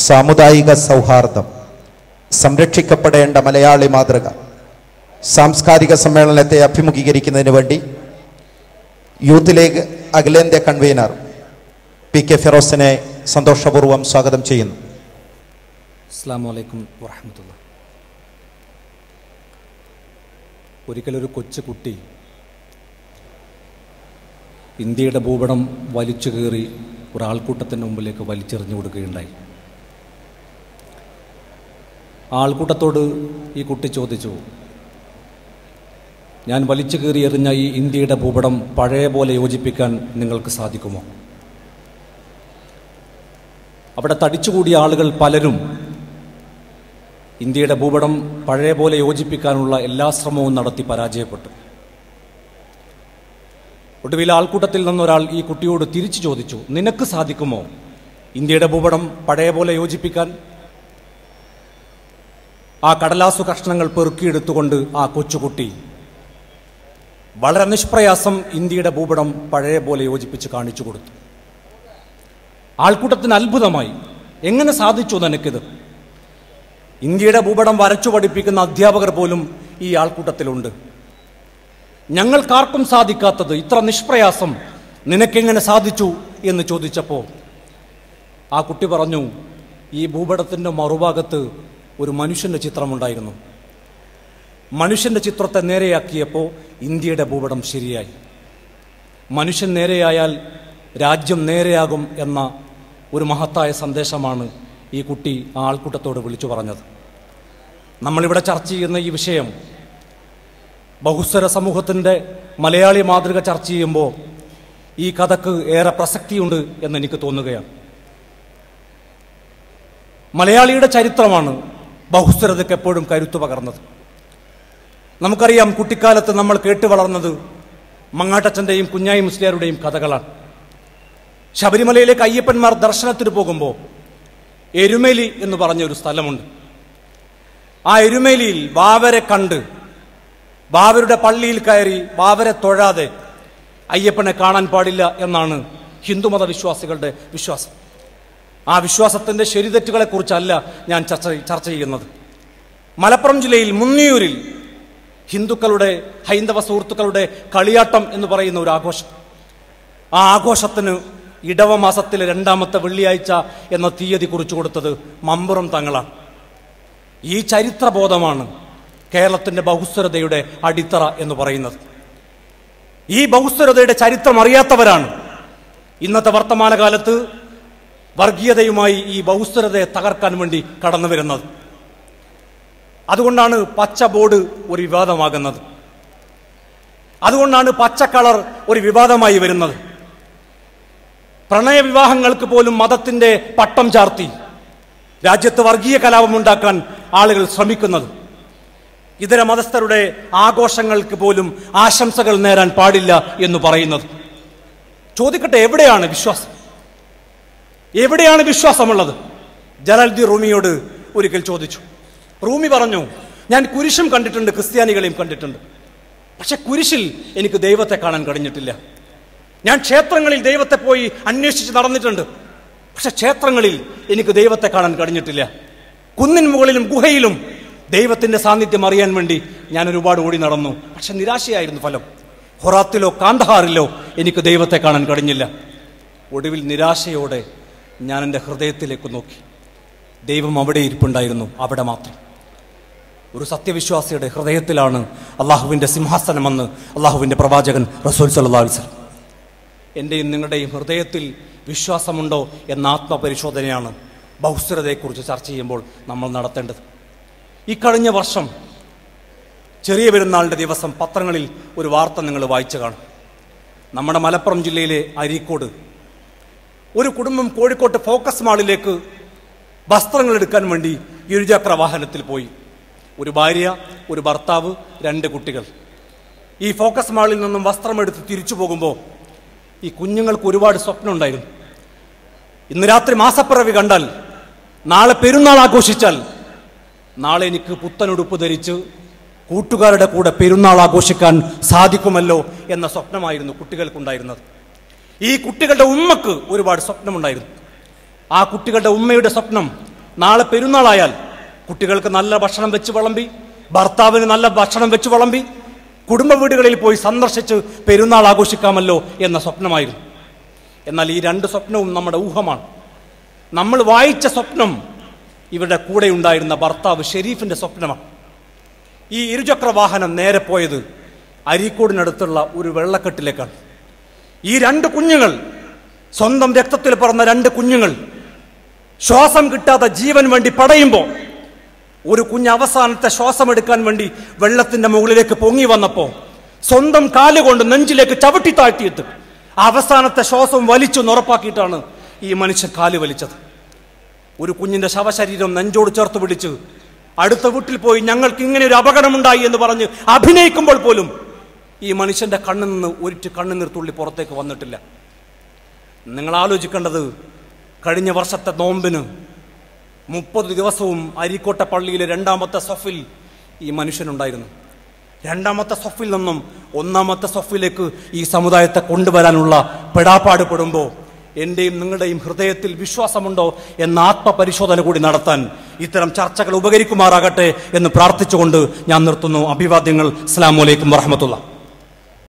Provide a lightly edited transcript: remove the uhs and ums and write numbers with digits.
സാമുദായിക സൗഹാർദ്ദം സംരക്ഷിക്കപ്പെടേണ്ട മലയാളി മാതൃക സാംസ്കാരിക സമ്മേളനത്തെ അഭിമുഖീകരിക്കുന്നതിന് വേണ്ടി യൂത്ത് ലീഗ് അഖിലേന്ത്യാ കൺവീനർ പി കെ ഫിറോസിനെ സന്തോഷപൂർവ്വം സ്വാഗതം ചെയ്യുന്നു. അസ്സലാമു അലൈക്കും വറഹ്മത്തുള്ളാഹി. ഒരിക്കലൊരു കൊച്ചുകുട്ടി ഇന്ത്യയുടെ ഭൂപടം വലിച്ചു കീറി ഒരാൾക്കൂട്ടത്തിൻ്റെ മുമ്പിലേക്ക് വലിച്ചെറിഞ്ഞു കൊടുക്കുകയുണ്ടായി. ആൾക്കൂട്ടത്തോട് ഈ കുട്ടി ചോദിച്ചു, ഞാൻ വലിച്ചു കീറി എറിഞ്ഞ ഈ ഇന്ത്യയുടെ ഭൂപടം പഴയ പോലെ യോജിപ്പിക്കാൻ നിങ്ങൾക്ക് സാധിക്കുമോ? അവിടെ തടിച്ചുകൂടിയ ആളുകൾ പലരും ഇന്ത്യയുടെ ഭൂപടം പഴയ പോലെ യോജിപ്പിക്കാനുള്ള എല്ലാ ശ്രമവും നടത്തി പരാജയപ്പെട്ടു. ഒടുവിൽ ആൾക്കൂട്ടത്തിൽ നിന്നൊരാൾ ഈ കുട്ടിയോട് തിരിച്ചു ചോദിച്ചു, നിനക്ക് സാധിക്കുമോ ഇന്ത്യയുടെ ഭൂപടം പഴയ പോലെ യോജിപ്പിക്കാൻ? ആ കടലാസു കഷ്ണങ്ങൾ പെറുക്കിയെടുത്തുകൊണ്ട് ആ കൊച്ചുകുട്ടി വളരെ നിഷ്പ്രയാസം ഇന്ത്യയുടെ ഭൂപടം പഴയ പോലെ യോജിപ്പിച്ച് കാണിച്ചു കൊടുത്തു. ആൾക്കൂട്ടത്തിന് അത്ഭുതമായി, എങ്ങനെ സാധിച്ചു നിനക്കിത്? ഇന്ത്യയുടെ ഭൂപടം വരച്ചു പഠിപ്പിക്കുന്ന അധ്യാപകർ പോലും ഈ ആൾക്കൂട്ടത്തിലുണ്ട്. ഞങ്ങൾക്കാർക്കും സാധിക്കാത്തത് ഇത്ര നിഷ്പ്രയാസം നിനക്കെങ്ങനെ സാധിച്ചു എന്ന് ചോദിച്ചപ്പോൾ ആ കുട്ടി പറഞ്ഞു, ഈ ഭൂപടത്തിൻ്റെ മറുഭാഗത്ത് ഒരു മനുഷ്യൻ്റെ ചിത്രമുണ്ടായിരുന്നു. മനുഷ്യൻ്റെ ചിത്രത്തെ നേരെയാക്കിയപ്പോൾ ഇന്ത്യയുടെ ഭൂപടം ശരിയായി. മനുഷ്യൻ നേരെയായാൽ രാജ്യം നേരെയാകും എന്ന ഒരു മഹത്തായ സന്ദേശമാണ് ഈ കുട്ടി ആ ആൾക്കൂട്ടത്തോട് വിളിച്ചു പറഞ്ഞത്. നമ്മളിവിടെ ചർച്ച ചെയ്യുന്ന ഈ വിഷയം ബഹുസ്വര സമൂഹത്തിൻ്റെ മലയാളി മാതൃക ചർച്ച ചെയ്യുമ്പോൾ ഈ കഥക്ക് ഏറെ പ്രസക്തിയുണ്ട് എന്നെനിക്ക് തോന്നുകയാണ്. മലയാളിയുടെ ചരിത്രമാണ് ബഹുസ്വരതയ്ക്ക് എപ്പോഴും കരുത്തു പകർന്നത്. നമുക്കറിയാം, കുട്ടിക്കാലത്ത് നമ്മൾ കേട്ടു വളർന്നത് മങ്ങാട്ടച്ചൻ്റെയും കുഞ്ഞായി മുസ്ലിയാരുടെയും കഥകളാണ്. ശബരിമലയിലേക്ക് അയ്യപ്പന്മാർ ദർശനത്തിന് പോകുമ്പോൾ എരുമേലി എന്ന് പറഞ്ഞൊരു സ്ഥലമുണ്ട്. ആ എരുമേലിയിൽ വാവരെ കണ്ട് വാവരുടെ പള്ളിയിൽ കയറി വാവരെ തൊഴാതെ അയ്യപ്പനെ കാണാൻ പാടില്ല എന്നാണ് ഹിന്ദുമത വിശ്വാസികളുടെ വിശ്വാസം. ആ വിശ്വാസത്തിൻ്റെ ശരിതെറ്റുകളെക്കുറിച്ചല്ല ഞാൻ ചർച്ച ചെയ്യുന്നത്. മലപ്പുറം ജില്ലയിൽ മുന്നിയൂരിൽ ഹിന്ദുക്കളുടെ ഹൈന്ദവ സുഹൃത്തുക്കളുടെ കളിയാട്ടം എന്ന് പറയുന്ന ഒരു ആഘോഷം. ആ ആഘോഷത്തിന് ഇടവ മാസത്തിലെ 2ാമത്തെ വെള്ളിയാഴ്ച എന്ന തീയതി കുറിച്ചു കൊടുത്തത് മമ്പുറം തങ്ങളാണ്. ഈ ചരിത്രബോധമാണ് കേരളത്തിൻ്റെ ബഹുസ്വരതയുടെ അടിത്തറ എന്ന് പറയുന്നത്. ഈ ബഹുസ്വരതയുടെ ചരിത്രം അറിയാത്തവരാണ് ഇന്നത്തെ വർത്തമാനകാലത്ത് വർഗീയതയുമായി ഈ ബഹുസ്വരതയെ തകർക്കാൻ വേണ്ടി കടന്നു വരുന്നത്. അതുകൊണ്ടാണ് പച്ച ബോർഡ് ഒരു വിവാദമാകുന്നത്. അതുകൊണ്ടാണ് പച്ച കളർ ഒരു വിവാദമായി വരുന്നത്. പ്രണയവിവാഹങ്ങൾക്ക് പോലും മതത്തിൻ്റെ പട്ടം ചാർത്തി രാജ്യത്ത് വർഗീയ കലാപമുണ്ടാക്കാൻ ആളുകൾ ശ്രമിക്കുന്നത്. ഇതര മതസ്ഥരുടെ ആഘോഷങ്ങൾക്ക് പോലും ആശംസകൾ നേരാൻ പാടില്ല എന്ന് പറയുന്നത്. ചോദിക്കട്ടെ, എവിടെയാണ് വിശ്വാസം? എവിടെയാണ് വിശ്വാസമുള്ളത്? ജലാലുദ്ദീൻ റൂമിയോട് ഒരിക്കൽ ചോദിച്ചു. റൂമി പറഞ്ഞു, ഞാൻ കുരിശും കണ്ടിട്ടുണ്ട്, ക്രിസ്ത്യാനികളെയും കണ്ടിട്ടുണ്ട്, പക്ഷെ കുരിശിൽ എനിക്ക് ദൈവത്തെ കാണാൻ കഴിഞ്ഞിട്ടില്ല. ഞാൻ ക്ഷേത്രങ്ങളിൽ ദൈവത്തെ പോയി അന്വേഷിച്ച് നടന്നിട്ടുണ്ട്, പക്ഷെ ക്ഷേത്രങ്ങളിൽ എനിക്ക് ദൈവത്തെ കാണാൻ കഴിഞ്ഞിട്ടില്ല. കുന്നിൻ മുകളിലും ഗുഹയിലും ദൈവത്തിൻ്റെ സാന്നിധ്യം അറിയാൻ വേണ്ടി ഞാൻ ഒരുപാട് ഓടി നടന്നു, പക്ഷെ നിരാശയായിരുന്നു ഫലം. ഹൊറാത്തിലോ കാന്തഹാറിലോ എനിക്ക് ദൈവത്തെ കാണാൻ കഴിഞ്ഞില്ല. ഒടുവിൽ നിരാശയോടെ ഞാൻ എൻ്റെ ഹൃദയത്തിലേക്ക് നോക്കി. ദൈവം അവിടെ ഇരിപ്പുണ്ടായിരുന്നു, അവിടെ മാത്രം. ഒരു സത്യവിശ്വാസിയുടെ ഹൃദയത്തിലാണ് അള്ളാഹുവിൻ്റെ സിംഹാസനമെന്ന് അള്ളാഹുവിൻ്റെ പ്രവാചകൻ റസൂൽ സല്ലല്ലാഹു അലൈഹി വസല്ലം. എൻ്റെയും നിങ്ങളുടെയും ഹൃദയത്തിൽ വിശ്വാസമുണ്ടോ എന്ന ആത്മപരിശോധനയാണ് ബഹുസ്വരതയെക്കുറിച്ച് ചർച്ച ചെയ്യുമ്പോൾ നമ്മൾ നടത്തേണ്ടത്. ഈ കഴിഞ്ഞ വർഷം ചെറിയ പെരുന്നാളിൻ്റെ ദിവസം പത്രങ്ങളിൽ ഒരു വാർത്ത നിങ്ങൾ വായിച്ചു കാണും. നമ്മുടെ മലപ്പുറം ജില്ലയിലെ അരീക്കോട് ഒരു കുടുംബം കോഴിക്കോട്ട് ഫോക്കസ് മാളിലേക്ക് വസ്ത്രങ്ങൾ എടുക്കാൻ വേണ്ടി ഇരുചക്ര വാഹനത്തിൽ പോയി. ഒരു ഭാര്യ, ഒരു ഭർത്താവ്, 2 കുട്ടികൾ. ഈ ഫോക്കസ് മാളിൽ നിന്നും വസ്ത്രമെടുത്ത് തിരിച്ചു പോകുമ്പോൾ ഈ കുഞ്ഞുങ്ങൾക്ക് ഒരുപാട് സ്വപ്നമുണ്ടായിരുന്നു. ഇന്ന് രാത്രി മാസപ്പിറവി കണ്ടാൽ, നാളെ പെരുന്നാൾ ആഘോഷിച്ചാൽ, നാളെ എനിക്ക് പുത്തനുടുപ്പ് ധരിച്ച് കൂട്ടുകാരുടെ കൂടെ പെരുന്നാൾ ആഘോഷിക്കാൻ സാധിക്കുമല്ലോ എന്ന സ്വപ്നമായിരുന്നു കുട്ടികൾക്കുണ്ടായിരുന്നത്. ഈ കുട്ടികളുടെ ഉമ്മക്ക് ഒരുപാട് സ്വപ്നമുണ്ടായിരുന്നു. ആ കുട്ടികളുടെ ഉമ്മയുടെ സ്വപ്നം നാളെ പെരുന്നാളായാൽ കുട്ടികൾക്ക് നല്ല ഭക്ഷണം വെച്ച് വിളമ്പി, ഭർത്താവിന് നല്ല ഭക്ഷണം വെച്ച് വിളമ്പി, കുടുംബ വീടുകളിൽ പോയി സന്ദർശിച്ച് പെരുന്നാൾ ആഘോഷിക്കാമല്ലോ എന്ന സ്വപ്നമായിരുന്നു. എന്നാൽ ഈ രണ്ട് സ്വപ്നവും നമ്മുടെ ഊഹമാണ്. നമ്മൾ വായിച്ച സ്വപ്നം ഇവരുടെ കൂടെ ഉണ്ടായിരുന്ന ഭർത്താവ് ഷെരീഫിന്റെ സ്വപ്നമാണ്. ഈ ഇരുചക്ര വാഹനം നേരെ പോയത് അരീക്കോടിനടുത്തുള്ള ഒരു വെള്ളക്കെട്ടിലേക്കാണ്. ഈ രണ്ട് കുഞ്ഞുങ്ങൾ, സ്വന്തം രക്തത്തിൽ പിറന്ന രണ്ട് കുഞ്ഞുങ്ങൾ, ശ്വാസം കിട്ടാതെ ജീവൻ വേണ്ടി പടയുമ്പോൾ ഒരു കുഞ്ഞ് അവസാനത്തെ ശ്വാസം എടുക്കാൻ വേണ്ടി വെള്ളത്തിന്റെ മുകളിലേക്ക് പൊങ്ങി വന്നപ്പോൾ സ്വന്തം കാലുകൊണ്ട് നെഞ്ചിലേക്ക് ചവിട്ടി താഴ്ത്തിയിട്ട് അവസാനത്തെ ശ്വാസം വലിച്ചു ഉറപ്പാക്കിയിട്ടാണ് ഈ മനുഷ്യൻ കാല് വലിച്ചത്. ഒരു കുഞ്ഞിന്റെ ശവശരീരം നെഞ്ചോട് ചേർത്ത് പിടിച്ച് അടുത്ത വീട്ടിൽ പോയി ഞങ്ങൾക്ക് ഇങ്ങനെ ഒരു അപകടമുണ്ടായി എന്ന് പറഞ്ഞ് അഭിനയിക്കുമ്പോൾ പോലും ഈ മനുഷ്യന്റെ കണ്ണിൽ നിന്ന് ഒരിറ്റ് കണ്ണുനീർ തുള്ളി പുറത്തേക്ക് വന്നിട്ടില്ല. നിങ്ങൾ ആലോചിക്കേണ്ടത്, കഴിഞ്ഞ വർഷത്തെ നോമ്പിന് 30 ദിവസവും അരീക്കോട്ടെ പള്ളിയിലെ 2ാമത്തെ സഫിൽ ഈ മനുഷ്യനുണ്ടായിരുന്നു. 2ാമത്തെ സഫിൽ നിന്നും 1ാമത്തെ സഫിലേക്ക് ഈ സമുദായത്തെ കൊണ്ടുവരാനുള്ള പെടാപ്പാട് പെടുമ്പോൾ എന്റെയും നിങ്ങളുടെയും ഹൃദയത്തിൽ വിശ്വാസമുണ്ടോ എന്ന ആത്മപരിശോധന കൂടി നടത്താൻ ഇത്തരം ചർച്ചകൾ ഉപകരിക്കുമാറാകട്ടെ എന്ന് പ്രാർത്ഥിച്ചുകൊണ്ട് ഞാൻ നിർത്തുന്നു. അഭിവാദ്യങ്ങൾ. അസ്സലാമു അലൈക്കും വറഹ്മത്തുള്ളാഹി.